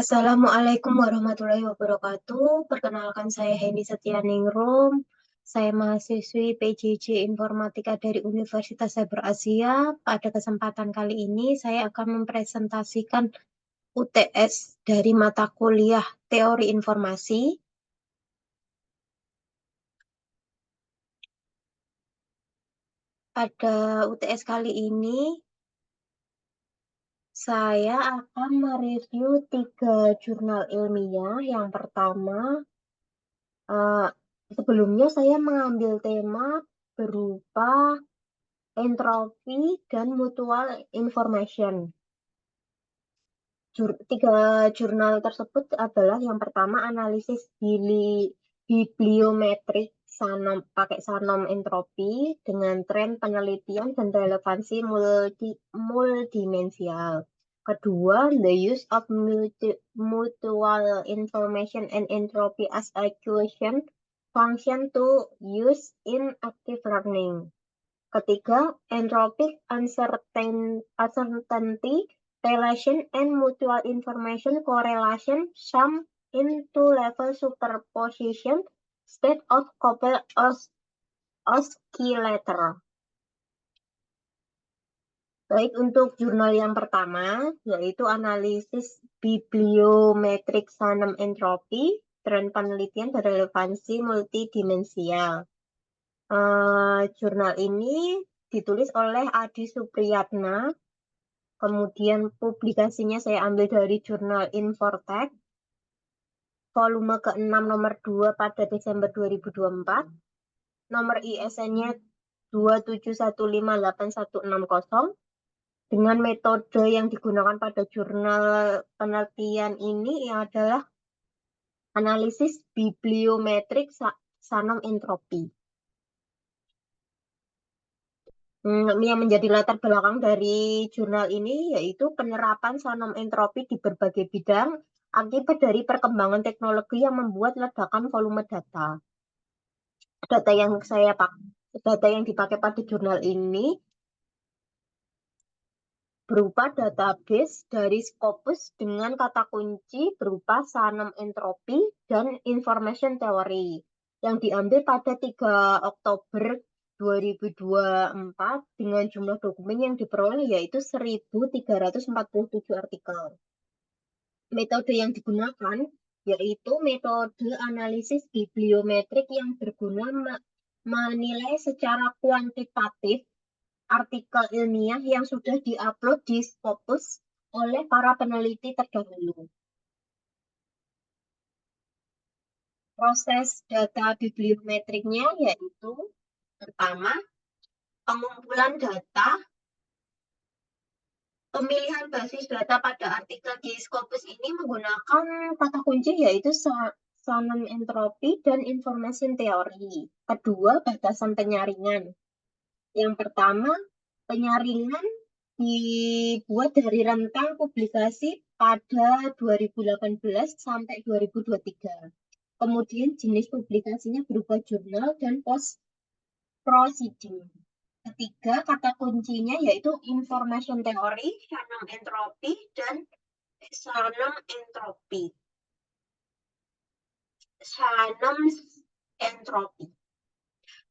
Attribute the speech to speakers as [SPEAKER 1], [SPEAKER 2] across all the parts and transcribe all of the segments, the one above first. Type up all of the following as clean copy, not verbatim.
[SPEAKER 1] Assalamualaikum warahmatullahi wabarakatuh. Perkenalkan saya Hendy Setianingrum. Saya mahasiswi PJJ Informatika dari Universitas Cyber Asia. Pada kesempatan kali ini saya akan mempresentasikan UTS dari mata kuliah Teori Informasi. Pada UTS kali ini saya akan mereview 3 jurnal ilmiah. Yang pertama, eh, sebelumnya saya mengambil tema berupa entropi dan mutual information. Tiga jurnal tersebut adalah yang pertama analisis bibliometrik pakai Sanom entropi dengan tren penelitian dan relevansi multidimensial. Kedua, the use of mutual information and entropy as equation function to use in active learning. Ketiga, entropic uncertainty relation and mutual information correlation sum into level superposition state of couple oscillator. Baik, untuk jurnal yang pertama, yaitu analisis bibliometrik Sanem entropi, tren penelitian dan relevansi multidimensial. Jurnal ini ditulis oleh Adi Supriyatna. Kemudian publikasinya saya ambil dari jurnal Infortek, volume ke-6 nomor 2 pada Desember 2024. Nomor ISN-nya 2715860. Dengan metode yang digunakan pada jurnal penelitian ini adalah analisis bibliometrik Sanom entropi. Yang menjadi latar belakang dari jurnal ini yaitu penerapan Sanom entropi di berbagai bidang akibat dari perkembangan teknologi yang membuat ledakan volume data. Data yang dipakai pada jurnal ini berupa database dari Scopus dengan kata kunci berupa Sanem entropi dan information theory yang diambil pada 3 Oktober 2024 dengan jumlah dokumen yang diperoleh yaitu 1.347 artikel. Metode yang digunakan yaitu metode analisis bibliometrik yang berguna menilai secara kuantitatif artikel ilmiah yang sudah diupload di Scopus oleh para peneliti terdahulu. Proses data bibliometriknya yaitu pertama, pengumpulan data, pemilihan basis data pada artikel di Scopus ini menggunakan kata kunci yaitu Sanem entropi dan information theory. Kedua, batasan penyaringan. Yang pertama, penyaringan dibuat dari rentang publikasi pada 2018 sampai 2023. Kemudian jenis publikasinya berupa jurnal dan post-proceeding. Ketiga, kata kuncinya yaitu information theory, Sanem entropi, dan Sanem entropi. Sanem entropi.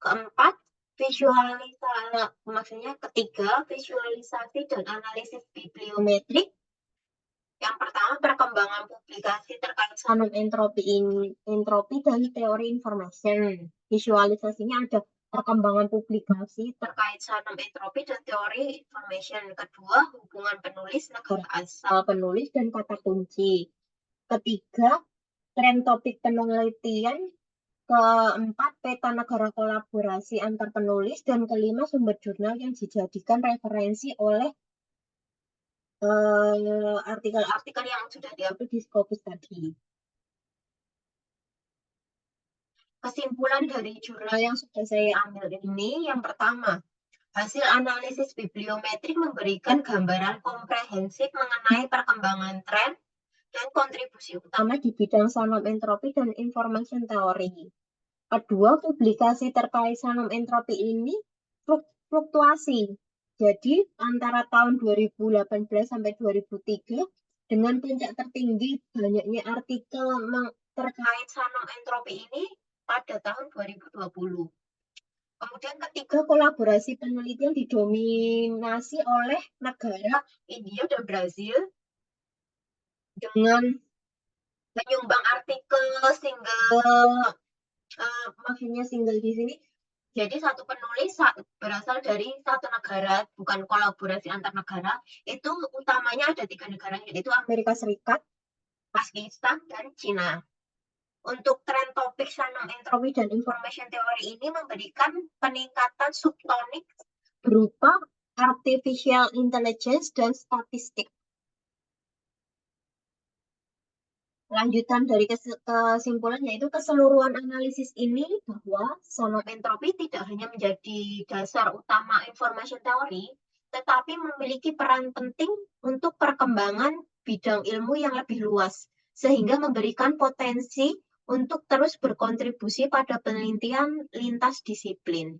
[SPEAKER 1] Keempat, visualisasi dan analisis bibliometrik. Yang pertama, perkembangan publikasi terkait Sanem entropi dan teori information. Visualisasinya ada perkembangan publikasi terkait Sanem entropi dan teori information. Kedua, hubungan penulis, negara asal penulis, dan kata kunci. Ketiga, tren topik penelitian. Keempat, peta negara kolaborasi antar penulis. Dan kelima, sumber jurnal yang dijadikan referensi oleh artikel-artikel yang sudah diupload di Scopus tadi. Kesimpulan dari jurnal yang sudah saya ambil ini, yang pertama, hasil analisis bibliometrik memberikan gambaran komprehensif mengenai perkembangan tren dan kontribusi utama di bidang Sanem entropi dan information theory. Kedua, publikasi terkait Sanem entropi ini fluktuasi. Jadi, antara tahun 2018 sampai 2003, Dengan puncak tertinggi banyaknya artikel terkait Shannon entropi ini pada tahun 2020. Kemudian ketiga, kolaborasi penelitian didominasi oleh negara India dan Brazil dengan menyumbang artikel maksudnya single di sini. Jadi satu penulis berasal dari satu negara, bukan kolaborasi antar negara. Itu utamanya ada 3 negara, yaitu Amerika Serikat, Pakistan, dan Cina. Untuk tren topik Shannon entropi dan information theory ini memberikan peningkatan subtonik berupa artificial intelligence dan statistik. Lanjutan dari kesimpulan yaitu keseluruhan analisis ini bahwa Shannon entropi tidak hanya menjadi dasar utama information theory, tetapi memiliki peran penting untuk perkembangan bidang ilmu yang lebih luas, sehingga memberikan potensi untuk terus berkontribusi pada penelitian lintas disiplin.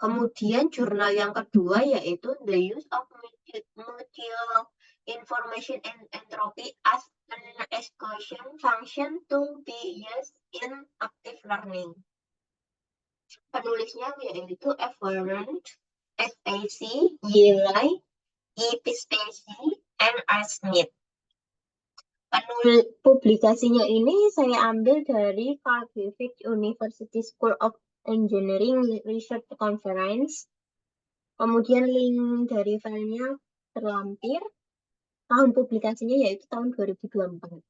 [SPEAKER 1] Kemudian jurnal yang kedua yaitu The Use of Mutual Information and Entropy as an Exclusion Function to be Used in Active Learning. Penulisnya yaitu F. Warren, S.A.C., Yelai, E. Pistacchi, and R. Smith. Publikasinya ini saya ambil dari Carl Griffith University School of Engineering Research Conference. Kemudian link dari filenya terlampir. Tahun publikasinya yaitu tahun 2024.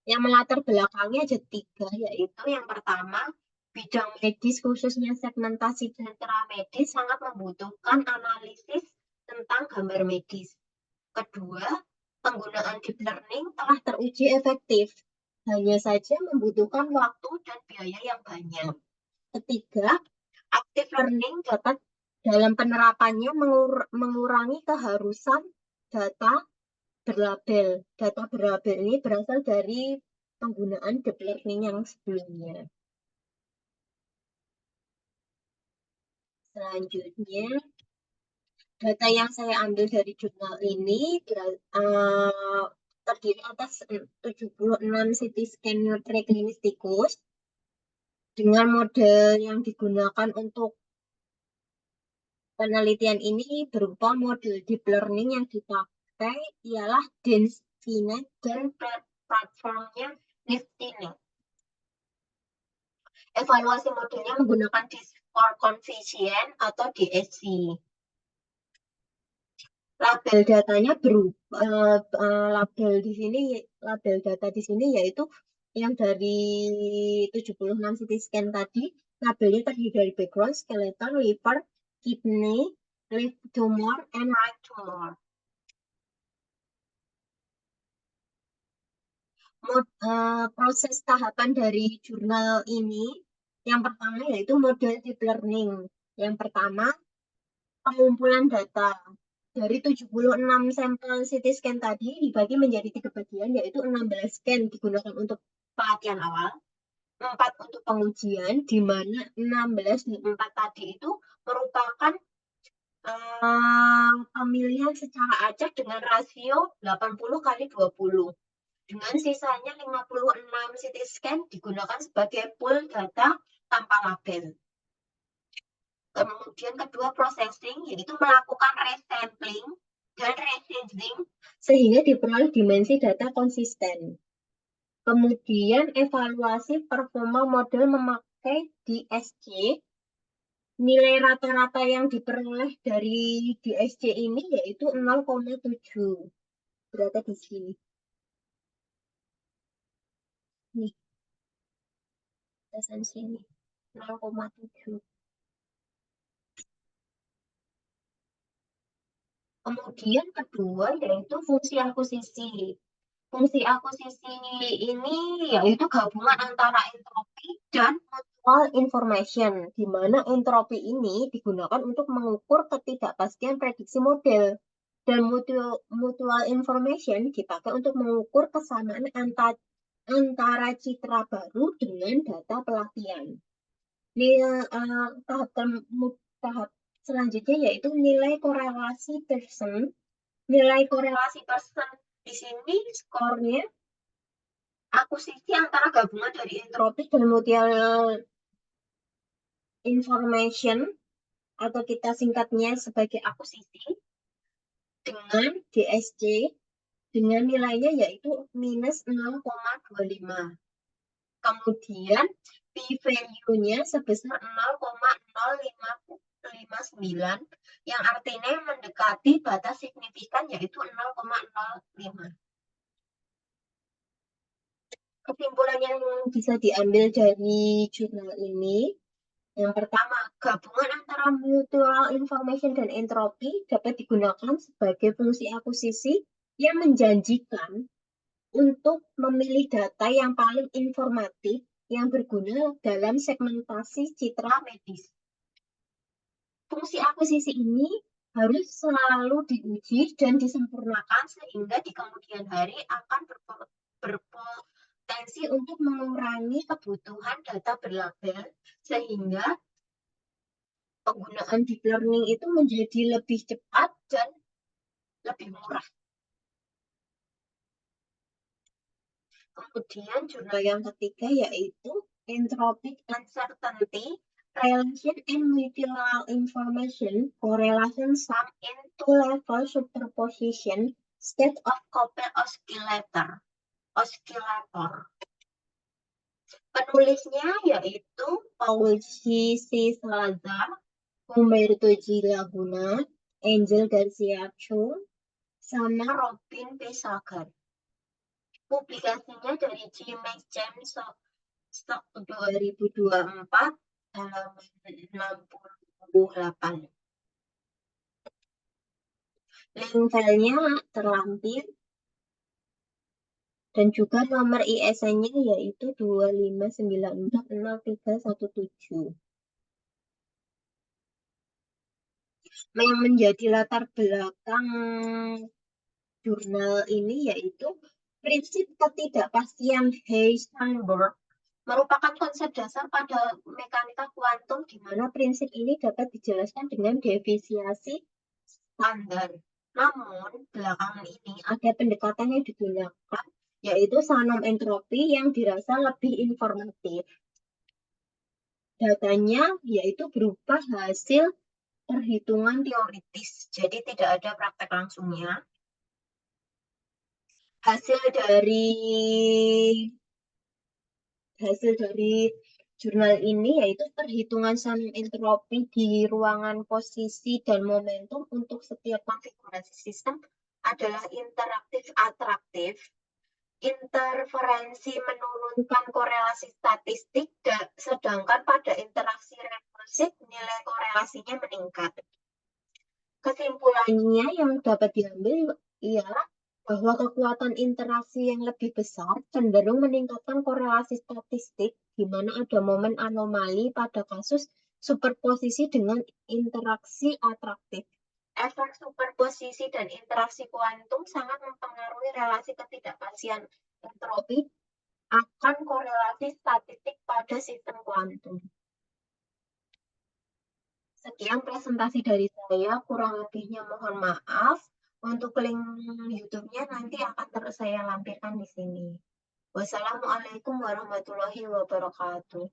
[SPEAKER 1] Yang melatar belakangnya ada 3, yaitu yang pertama, bidang medis khususnya segmentasi sentra medis sangat membutuhkan analisis tentang gambar medis. Kedua, penggunaan deep learning telah teruji efektif, hanya saja membutuhkan waktu dan biaya yang banyak. Ketiga, active learning dapat dalam penerapannya mengurangi keharusan data berlabel. Data berlabel ini berasal dari penggunaan deep learning yang sebelumnya. Selanjutnya, data yang saya ambil dari jurnal ini terdiri atas 76 CT scan preklinis tikus dengan model yang digunakan untuk penelitian ini berupa model deep learning yang dipakai ialah DenseNet dan platformnya NiftyNet. Evaluasi modelnya menggunakan Discord Coefficient atau DSC. Label datanya berupa label data di sini yaitu yang dari 76 CT scan tadi, labelnya terdiri dari background, skeleton, liver, kidney, left tumor, and right tumor. Proses tahapan dari jurnal ini, yang pertama yaitu model deep learning. Yang pertama, pengumpulan data. Dari 76 sampel CT scan tadi dibagi menjadi 3 bagian, yaitu 16 scan digunakan untuk pelatihan awal, 4 untuk pengujian, di mana 16 dan 4 tadi itu merupakan pemilihan secara acak dengan rasio 80/20. Dengan sisanya 56 CT scan digunakan sebagai pool data tanpa label. Kemudian kedua, processing, yaitu melakukan resampling dan resizing sehingga diperoleh dimensi data konsisten. Kemudian evaluasi performa model memakai DSC. Nilai rata-rata yang diperoleh dari DSC ini yaitu 0,7. Berada di sini. Nih. Dasar sini. 0,7. Kemudian kedua yaitu fungsi akuisisi. Fungsi akuisisi ini yaitu gabungan antara entropi dan mutual information, di mana entropi ini digunakan untuk mengukur ketidakpastian prediksi model, dan mutual information dipakai untuk mengukur kesamaan antara citra baru dengan data pelatihan. Ini tahap Selanjutnya yaitu nilai korelasi person. Nilai korelasi person di sini skornya akusisi antara gabungan dari entropi dan mutual information atau kita singkatnya sebagai akusisi dengan DSC dengan nilainya yaitu minus 0,25. Kemudian p-value-nya sebesar 0,0559 yang artinya mendekati batas signifikan yaitu 0,05. Kesimpulan yang bisa diambil dari jurnal ini, yang pertama, gabungan antara mutual information dan entropi dapat digunakan sebagai fungsi akusisi yang menjanjikan untuk memilih data yang paling informatif yang berguna dalam segmentasi citra medis. Fungsi akuisisi ini harus selalu diuji dan disempurnakan sehingga di kemudian hari akan berpotensi untuk mengurangi kebutuhan data berlabel sehingga penggunaan deep learning itu menjadi lebih cepat dan lebih murah. Kemudian jurnal yang ketiga yaitu Entropic Uncertainty, Relation and Mutual Information, Correlation Sum in Two-Level Superposition, State of Couple Oscillator. Penulisnya yaitu Paul C. Salazar, Humberto G. Laguna, Angel Garcia Chung, sama Robin P. Sagar. Publikasinya dari GMAX James Stock 2024 halaman 68. Link filenya terlampir dan juga nomor ISN-nya yaitu 259403117. Yang menjadi latar belakang jurnal ini yaitu prinsip ketidakpastian Heisenberg merupakan konsep dasar pada mekanika kuantum di mana prinsip ini dapat dijelaskan dengan definiasi standar. Namun, belakangan ini ada pendekatan yang digunakan yaitu Shannon entropi yang dirasa lebih informatif. Datanya yaitu berupa hasil perhitungan teoritis, jadi tidak ada praktek langsungnya. Hasil dari jurnal ini yaitu perhitungan Shannon entropi di ruangan posisi dan momentum untuk setiap konfigurasi sistem adalah interaktif-atraktif. Interferensi menurunkan korelasi statistik, sedangkan pada interaksi rekursif nilai korelasinya meningkat. Kesimpulannya yang dapat diambil ialah bahwa kekuatan interaksi yang lebih besar cenderung meningkatkan korelasi statistik di mana ada momen anomali pada kasus superposisi dengan interaksi atraktif. Efek superposisi dan interaksi kuantum sangat mempengaruhi relasi ketidakpastian entropi akan korelasi statistik pada sistem kuantum. Sekian presentasi dari saya, kurang lebihnya mohon maaf. Untuk link YouTube-nya nanti akan terus saya lampirkan di sini. Wassalamualaikum warahmatullahi wabarakatuh.